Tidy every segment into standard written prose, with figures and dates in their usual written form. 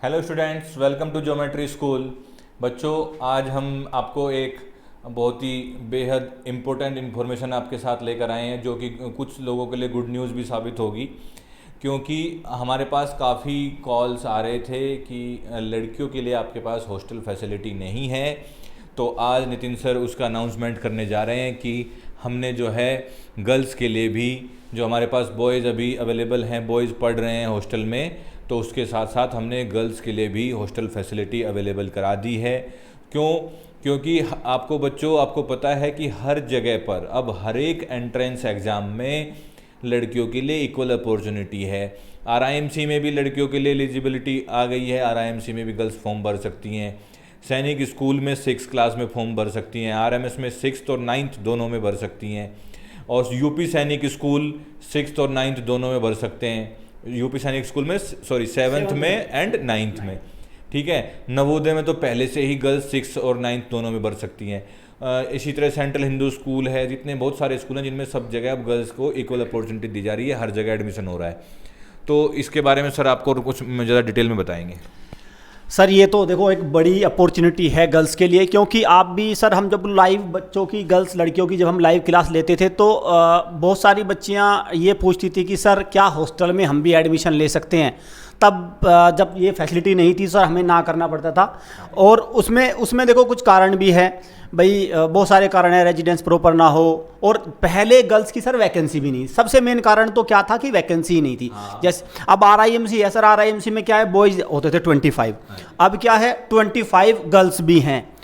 Hello students, welcome to geometry school. बच्चों, आज हम आपको एक बहुत ही बेहद इम्पोर्टेंट इन्फॉर्मेशन आपके साथ लेकर आए हैं, जो कि कुछ लोगों के लिए गुड न्यूज़ भी साबित होगी। क्योंकि हमारे पास काफ़ी कॉल्स आ रहे थे कि लड़कियों के लिए आपके पास हॉस्टल फैसिलिटी नहीं है। तो आज नितिन सर उसका अनाउंसमेंट करने जा रहे हैं कि हमने जो है गर्ल्स के लिए भी, जो हमारे पास बॉयज़ अभी अवेलेबल हैं, बॉयज़ पढ़ रहे हैं हॉस्टल में, तो उसके साथ साथ हमने गर्ल्स के लिए भी हॉस्टल फैसिलिटी अवेलेबल करा दी है। क्योंकि आपको बच्चों, आपको पता है कि हर जगह पर अब हर एक एंट्रेंस एग्ज़ाम में लड़कियों के लिए इक्वल अपॉर्चुनिटी है। आरआईएमसी में भी लड़कियों के लिए एलिजिबिलिटी आ गई है, आरआईएमसी में भी गर्ल्स फॉर्म भर सकती हैं। सैनिक स्कूल में 6 क्लास में फॉर्म भर सकती हैं, आरएमएस में 6th और 9th दोनों में भर सकती हैं, और यूपी सैनिक स्कूल 6th और 9th दोनों में भर सकते हैं। यूपी सैनिक स्कूल में 7th में एंड 9th में, ठीक है। नवोदय में तो पहले से ही गर्ल्स 6th और 9th दोनों में भर सकती हैं। इसी तरह सेंट्रल हिंदू स्कूल है, जितने बहुत सारे स्कूल हैं जिनमें सब जगह अब गर्ल्स को इक्वल अपॉर्चुनिटी दी जा रही है, हर जगह एडमिशन हो रहा है। तो इसके बारे में सर आपको कुछ ज़्यादा डिटेल में बताएंगे। सर ये तो देखो एक बड़ी अपॉर्चुनिटी है गर्ल्स के लिए, क्योंकि आप भी सर, हम जब लाइव बच्चों की, गर्ल्स लड़कियों की जब हम लाइव क्लास लेते थे तो बहुत सारी बच्चियां ये पूछती थी कि सर क्या हॉस्टल में हम भी एडमिशन ले सकते हैं। तब जब ये फैसिलिटी नहीं थी सर, हमें ना करना पड़ता था। और उसमें देखो कुछ कारण भी है भाई, बहुत सारे कारण है। रेजिडेंस प्रॉपर ना हो, और पहले गर्ल्स की सर वैकेंसी भी नहीं। सबसे मेन कारण तो क्या था कि वैकेंसी ही नहीं थी। जैसे अब आरआईएमसी है सर, आरआईएमसी में क्या है, बॉयज़ होते थे 25, अब क्या है 25 गर्ल्स भी हैं,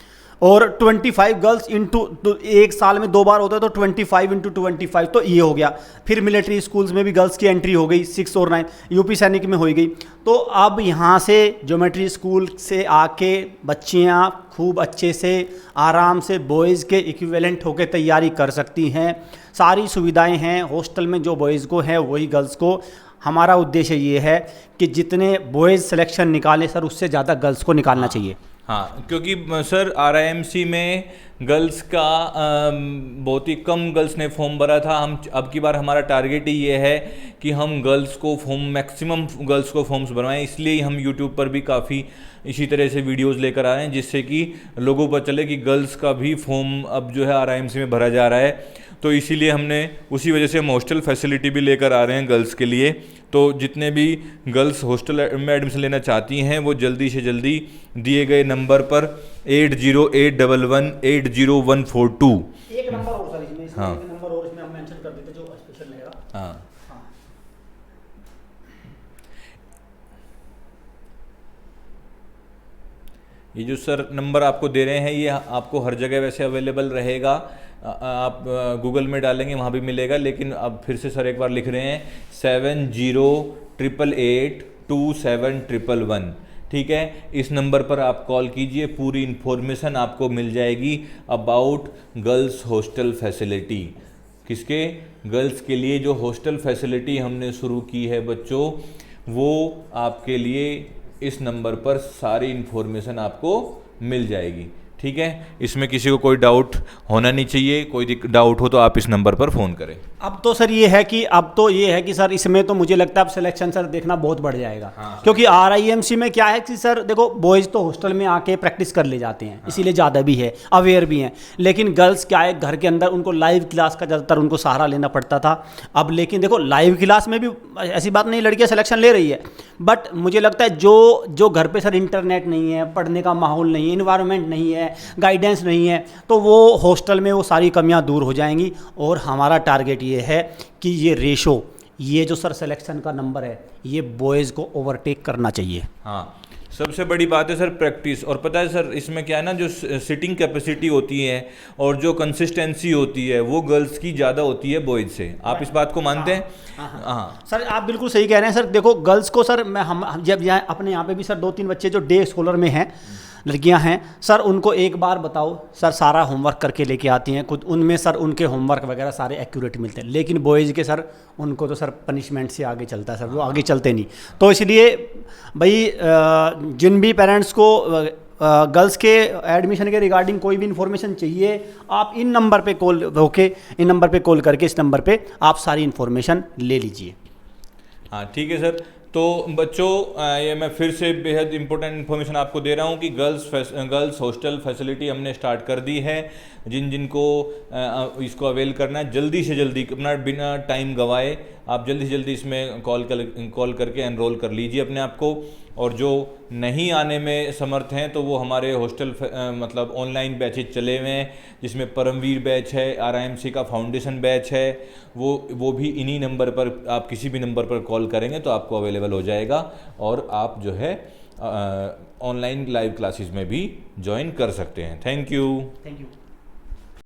और 25 गर्ल्स इंटू एक साल में 2 बार होता है, तो 25 इंटू 25 तो ये हो गया। फिर मिलिट्री स्कूल्स में भी गर्ल्स की एंट्री हो गई 6 और 9, यूपी सैनिक में हो गई। तो अब यहाँ से ज्योमेट्री स्कूल से आके बच्चियाँ खूब अच्छे से आराम से बॉयज़ के इक्विवेलेंट होकर तैयारी कर सकती हैं। सारी सुविधाएं हैं हॉस्टल में, जो बॉयज़ को है वही गर्ल्स को। हमारा उद्देश्य ये है कि जितने बॉयज़ सिलेक्शन निकाले सर, उससे ज़्यादा गर्ल्स को निकालना चाहिए। हाँ, क्योंकि सर आरआईएमसी में गर्ल्स का बहुत ही कम गर्ल्स ने फॉर्म भरा था। हम अब की बार हमारा टारगेट ही ये है कि हम गर्ल्स को फॉर्म, मैक्सिमम गर्ल्स को फॉर्म्स भरवाएं। इसलिए हम यूट्यूब पर भी काफ़ी इसी तरह से वीडियोस लेकर आ रहे हैं, जिससे कि लोगों को चले कि गर्ल्स का भी फॉर्म अब जो है आरआईएमसी में भरा जा रहा है। तो इसीलिए हमने उसी वजह से हम हॉस्टल फैसिलिटी भी लेकर आ रहे हैं गर्ल्स के लिए। तो जितने भी गर्ल्स हॉस्टल में एडमिशन लेना चाहती हैं वो जल्दी से जल्दी दिए गए नंबर पर 8081118042 एक नंबर और सर इसमें, हाँ, एक नंबर और इसमें हम मेंशन कर देते जो स्पेशल रहेगा। हाँ, ये जो सर नंबर आपको दे रहे हैं, ये आपको हर जगह वैसे अवेलेबल रहेगा। आप गूगल में डालेंगे वहाँ भी मिलेगा, लेकिन अब फिर से सर एक बार लिख रहे हैं 7088827111, ठीक है। इस नंबर पर आप कॉल कीजिए, पूरी इन्फॉर्मेशन आपको मिल जाएगी अबाउट गर्ल्स हॉस्टल फैसिलिटी। किसके? गर्ल्स के लिए जो हॉस्टल फैसिलिटी हमने शुरू की है बच्चों, वो आपके लिए इस नंबर पर सारी इन्फॉर्मेशन आपको मिल जाएगी, ठीक है। इसमें किसी को कोई डाउट होना नहीं चाहिए। कोई डाउट हो तो आप इस नंबर पर फ़ोन करें। अब तो सर ये है कि सर इसमें तो मुझे लगता है अब सिलेक्शन सर देखना बहुत बढ़ जाएगा। हाँ, क्योंकि आरआईएमसी में क्या है कि सर देखो, बॉयज़ तो हॉस्टल में आके प्रैक्टिस कर ले जाते हैं, हाँ, इसीलिए ज़्यादा भी है, अवेयर भी हैं। लेकिन गर्ल्स क्या है, घर के अंदर उनको लाइव क्लास का ज़्यादातर उनको सहारा लेना पड़ता था। अब लेकिन देखो लाइव क्लास में भी ऐसी बात नहीं, लड़कियाँ सिलेक्शन ले रही है, बट मुझे लगता है जो घर पर सर इंटरनेट नहीं है, पढ़ने का माहौल नहीं है, इन्वायरमेंट नहीं है, गाइडेंस नहीं है, तो वो हॉस्टल में वो सारी कमियां दूर हो जाएंगी। और हमारा टारगेट ये है कि ये रेशो, ये जो सर सिलेक्शन का नंबर है, ये बॉयज़ को ओवरटेक करना चाहिए। हाँ, सबसे बड़ी बात है सर प्रैक्टिस। और पता है सर इसमें क्या है ना, जो सिटिंग कैपेसिटी होती है और जो कंसिस्टेंसी होती है वो गर्ल्स की ज़्यादा होती है बॉयज़ से। आप इस बात को मानते हैं? हाँ सर, आप बिल्कुल सही कह रहे हैं सर। देखो गर्ल्स को सर, हम जब यहाँ अपने यहाँ पे भी सर 2-3 बच्चे जो डे स्कॉलर में हैं, लड़कियां हैं सर, उनको एक बार बताओ सर, सारा होमवर्क करके लेके आती हैं खुद। उनमें सर उनके होमवर्क वगैरह सारे एक्यूरेट मिलते हैं। लेकिन बॉयज़ के सर, उनको तो सर पनिशमेंट से आगे चलता है सर, वो आगे चलते नहीं। तो इसलिए भाई जिन भी पेरेंट्स को गर्ल्स के एडमिशन के रिगार्डिंग कोई भी इन्फॉर्मेशन चाहिए, आप इन नंबर पे कॉल करके इस नंबर पे आप सारी इन्फॉर्मेशन ले लीजिए। हाँ ठीक है सर। तो बच्चों ये मैं फिर से बेहद इम्पोर्टेंट इन्फॉर्मेशन आपको दे रहा हूँ कि गर्ल्स हॉस्टल फैसिलिटी हमने स्टार्ट कर दी है। जिनको इसको अवेल करना है, जल्दी से जल्दी अपना बिना टाइम गवाए आप जल्दी से जल्दी इसमें कॉल करके एनरोल कर लीजिए अपने आप को। और जो नहीं आने में समर्थ हैं तो वो हमारे हॉस्टल मतलब ऑनलाइन बैचेज चले हुए हैं, जिसमें परमवीर बैच है, RIMC का फाउंडेशन बैच है, वो भी इन्हीं नंबर पर, आप किसी भी नंबर पर कॉल करेंगे तो आपको अवेलेबल हो जाएगा और आप जो है ऑनलाइन लाइव क्लासेस में भी ज्वाइन कर सकते हैं। Thank you.